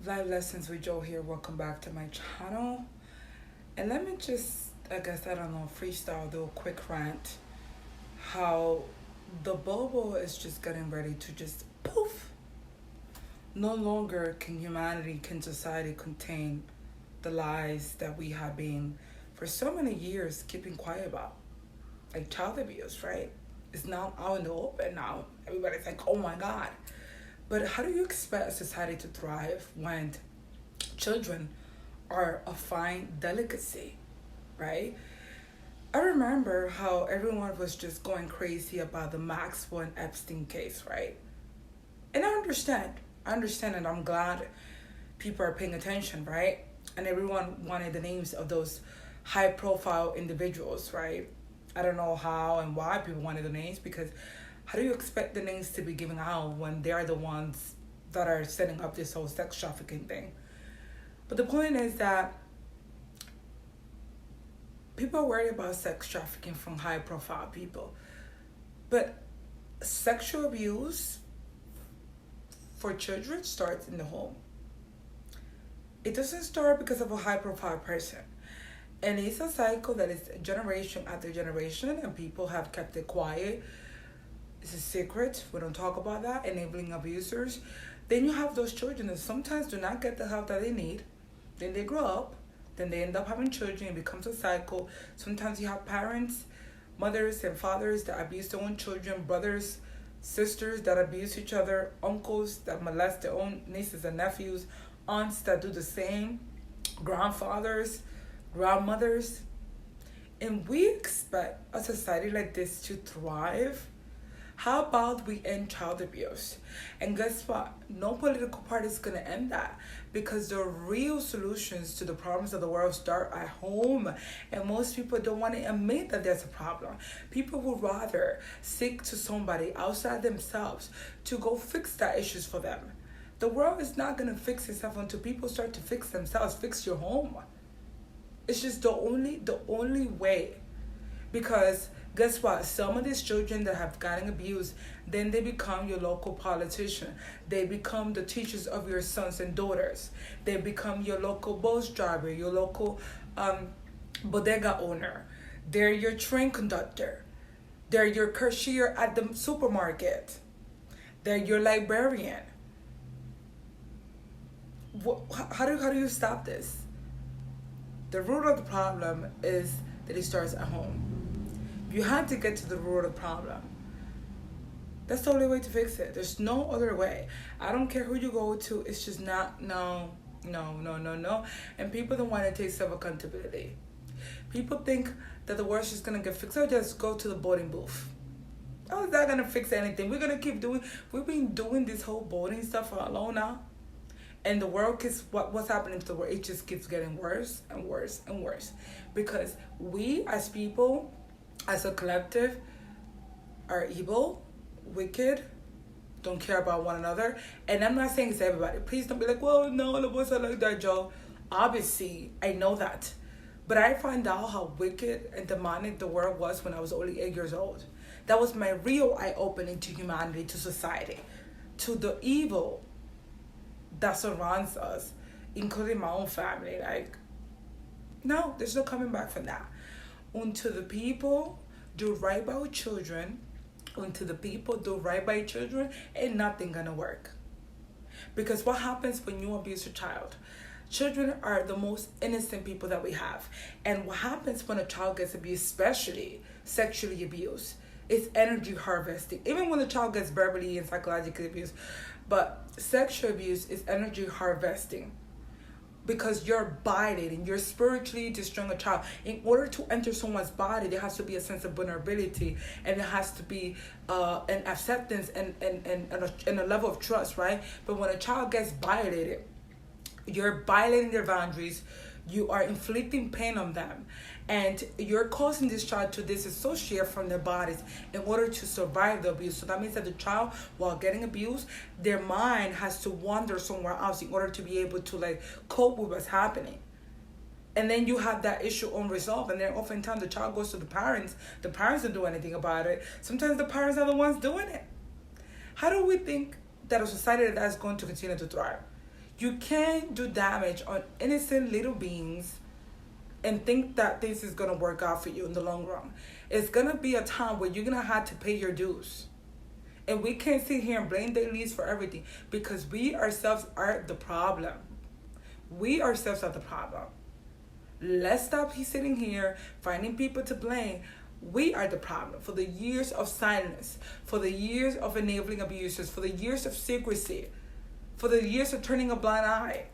Live Lessons with Joe here. Welcome back to my channel. And let me just, I don't know, freestyle, do a quick rant. How the bubble is just getting ready to just poof. No longer can society contain the lies that we have been for so many years keeping quiet about. Like child abuse, right? It's now out in the open now. Everybody's like, oh my God. But how do you expect a society to thrive when children are a fine delicacy, right? I remember how everyone was just going crazy about the Maxwell and Epstein case, right? And I understand. And I'm glad people are paying attention, right? And everyone wanted the names of those high profile individuals, right? I don't know how and why people wanted the names, because how do you expect the names to be given out when they're the ones that are setting up this whole sex trafficking thing? But the point is that people are worried about sex trafficking from high profile people. But sexual abuse for children starts in the home. It doesn't start because of a high profile person. And it's a cycle that is generation after generation, and people have kept it quiet. It's a secret. We don't talk about that. Enabling abusers. Then you have those children that sometimes do not get the help that they need. Then they grow up. Then they end up having children. It becomes a cycle. Sometimes you have parents, mothers and fathers that abuse their own children, brothers, sisters that abuse each other, uncles that molest their own nieces and nephews, aunts that do the same, grandfathers, grandmothers. And we expect a society like this to thrive. How about we end child abuse? And guess what? No political party is going to end that, because the real solutions to the problems of the world start at home. And most people don't want to admit that there's a problem. People would rather seek to somebody outside themselves to go fix that issues for them. The world is not going to fix itself until people start to fix themselves. Fix your home. It's just the only way. Because guess what? Some of these children that have gotten abused, then they become your local politician. They become the teachers of your sons and daughters. They become your local bus driver, your local bodega owner. They're your train conductor. They're your cashier at the supermarket. They're your librarian. How do you stop this? The root of the problem is that it starts at home. You have to get to the root of the problem. That's the only way to fix it. There's no other way. I don't care who you go to. It's just not, no. And people don't want to take self-accountability. People think that the world's just going to get fixed. So just go to the voting booth. How is that going to fix anything? We're going to keep doing, we've been doing this whole voting stuff for a long now. And the world keeps, what's happening to the world, it just keeps getting worse and worse and worse. Because we as people, as a collective, are evil, wicked, don't care about one another. And I'm not saying it's everybody. Please don't be like, well, no, all of us are like that, Joe. Obviously, I know that. But I found out how wicked and demonic the world was when I was only 8 years old. That was my real eye-opening to humanity, to society, to the evil that surrounds us, including my own family. Like, no, there's no coming back from that. Until the people do right by children, ain't nothing gonna work. Because what happens when you abuse a child? Children are the most innocent people that we have. And what happens when a child gets abused, especially sexually abused, is energy harvesting. Even when the child gets verbally and psychologically abused, but sexual abuse is energy harvesting. Because you're violating, you're spiritually destroying a child. In order to enter someone's body, there has to be a sense of vulnerability, and there has to be an acceptance and a level of trust, right? But when a child gets violated, you're violating their boundaries, you are inflicting pain on them, and you're causing this child to disassociate from their bodies in order to survive the abuse. So that means that the child, while getting abused, their mind has to wander somewhere else in order to be able to cope with what's happening. And then you have that issue unresolved, and then oftentimes the child goes to the parents don't do anything about it. Sometimes the parents are the ones doing it. How do we think that a society that's going to continue to thrive? You can't do damage on innocent little beings and think that this is gonna work out for you in the long run. It's gonna be a time where you're gonna have to pay your dues. And we can't sit here and blame the elites for everything, because we ourselves are the problem. We ourselves are the problem. Let's stop sitting here finding people to blame. We are the problem for the years of silence, for the years of enabling abuses, for the years of secrecy, for the years of turning a blind eye.